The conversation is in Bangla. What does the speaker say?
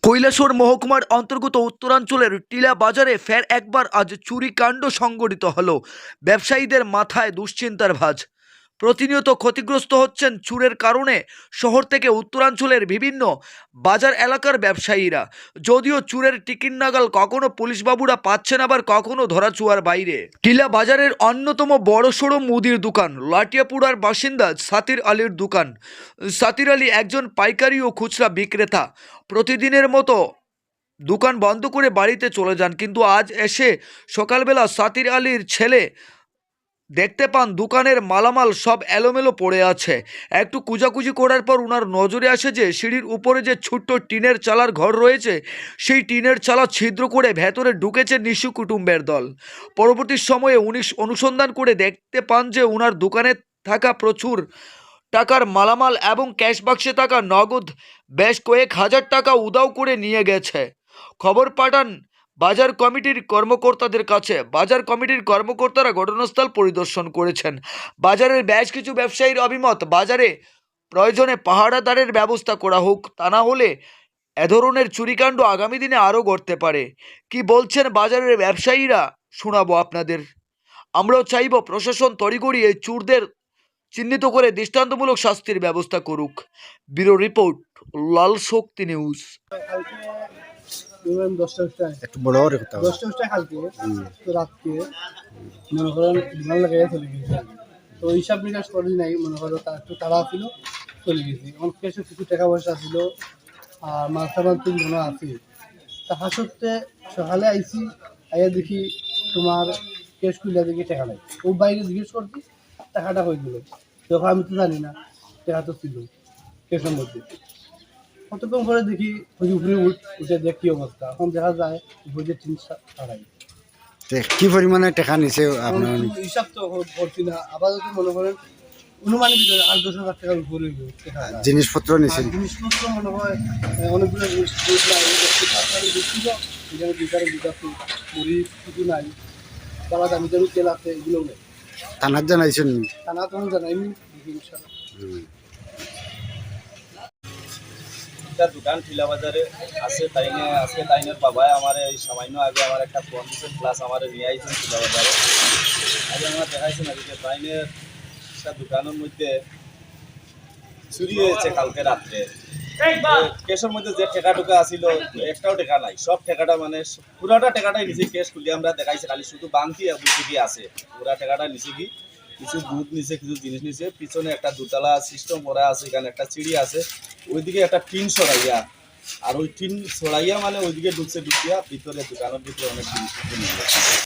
কৈলাসহর মহকুমার অন্তর্গত উত্তরাঞ্চলের টিলা বাজারে ফের একবার আজ চুরিকাণ্ড সংঘটিত হলো। ব্যবসায়ীদের মাথায় দুশ্চিন্তার ভাঁজ। প্রতিনিয়ত ক্ষতিগ্রস্ত হচ্ছেন চুরের কারণে শহর থেকে উত্তরাঞ্চলের বিভিন্ন বাজার এলাকার ব্যবসায়ীরা। যদিও চুরের টিকিট নাগাল কখনো পুলিশবাবুরা পাচ্ছেন, আবার কখনো ধরাছোঁয়ার বাইরে। টিলা বাজারের অন্যতম বড়সড় মুদির দোকান লাটিয়াপুরার বাসিন্দা সাতির আলীর দোকান। সাতির আলী একজন পাইকারি ও খুচরা বিক্রেতা। প্রতিদিনের মতো দোকান বন্ধ করে বাড়িতে চলে যান, কিন্তু আজ এসে সকালবেলা সাতির আলীর ছেলে দেখতে পান দোকানের মালামাল সব এলোমেলো পড়ে আছে। একটু কুজাকুজি করার পর ওনার নজরে আসে যে সিঁড়ির উপরে যে ছোট্ট টিনের চালার ঘর রয়েছে, সেই টিনের চালা ছিদ্র করে ভেতরে ঢুকেছে নিশু কুটুম্বের দল। পরবর্তী সময়ে অনুসন্ধান করে দেখতে পান যে ওনার দোকানে থাকা প্রচুর টাকার মালামাল এবং ক্যাশ বাক্সে থাকা নগদ বেশ কয়েক হাজার টাকা উধাও করে নিয়ে গেছে। খবর পাঠান বাজার কমিটির কর্মকর্তাদের কাছে। বাজার কমিটির কর্মকর্তারা ঘটনাস্থল পরিদর্শন করেছেন। বাজারের বেশ কিছু ব্যবসায়ীর অভিমত, বাজারে প্রয়োজনে পাহারাদারের ব্যবস্থা করা হোক, তা না হলে এ ধরনের চুরিকাণ্ড আগামী দিনে আরও ঘটতে পারে। কি বলছেন বাজারের ব্যবসায়ীরা শোনাবো আপনাদের। আমরাও চাইব প্রশাসন তড়িঘড়ি এই চোরদের চিহ্নিত করে দৃষ্টান্তমূলক শাস্তির ব্যবস্থা করুক। ব্যুরো রিপোর্ট, লাল শক্তি নিউজ। একটু বড় করে কথা বলো। 10টা কালকে তো রাতকে মনে করেন বিমান লাগাইয়া চলে গেছে। তো হিসাব নিকাশ করি নাই, মনে করো তার একটু তাড়া ছিল, চলে গেছি। আমার কাছে কিছু টাকা পয়সা ছিল আর মাথাবাদ মনে আছে। তাহা সত্ত্বে সকালে আইসি, আইয়া দেখি তোমার ক্যাশ খুলে দেখি টাকা নাই। ও বাইরে জিজ্ঞেস করছি টাকাটা হয়ে গেল, যখন আমি তো জানি না টাকা তো ছিল ক্যাশের মধ্যে। কতক্ষণ করে দেখি উপরে উঠে দেখ কি অবস্থা। এখন দেখা যায় উপরে 3-4 কি পরিমাণে টাকা নিছে আপনার? হিসাব তো করছি না, আপাতত মনে করেন অনুমানিক 8-10 হাজার টাকার উপরে জিনিসপত্র নিছে। জিনিসপত্র মনে হয় অনেকগুলো জিনিস এখানে বিচারে বুঝাচ্ছি, মুড়ি কিছু নাই, তারা দামি দামি তেল আছে, এগুলো নেই। থানার জানাইছেন? থানা তখন জানাইনি। একটা দোকান টিলা বাজারে আছে, তাইনে আজকে তাইনের বাবাই আমার এই সামান্য আগে আমার একটা ফোন দিয়েছেন, প্লাস আমার নিয়ে আইছেন টিলা বাজারে। আগে আমার দেখাইছেন আর কি তাইনের একটা দোকানের মধ্যে চুরি হয়েছে কালকে রাত্রে। কেসের মধ্যে যে টেকা টুকা আসিল একটাও টেকা নাই, সব টেকাটা মানে পুরাটা টেকাটাই নিচে কেস খুলে আমরা দেখাইছি, খালি শুধু বাংতি বুঝি কি আছে, পুরা টেকাটা নিচে কি কিছু দুধ নিচে, কিছু জিনিস নিচে। পিছনে একটা দুতলা সিস্টেম করা আছে, এখানে একটা সিঁড়ি আছে, ওইদিকে একটা টিন সরাইয়া, আর ওই টিন সরাইয়া মানে ওইদিকে ঢুকছে, ঢুকিয়া ভিতরে দোকানের ভিতরে অনেক জিনিস নিয়ে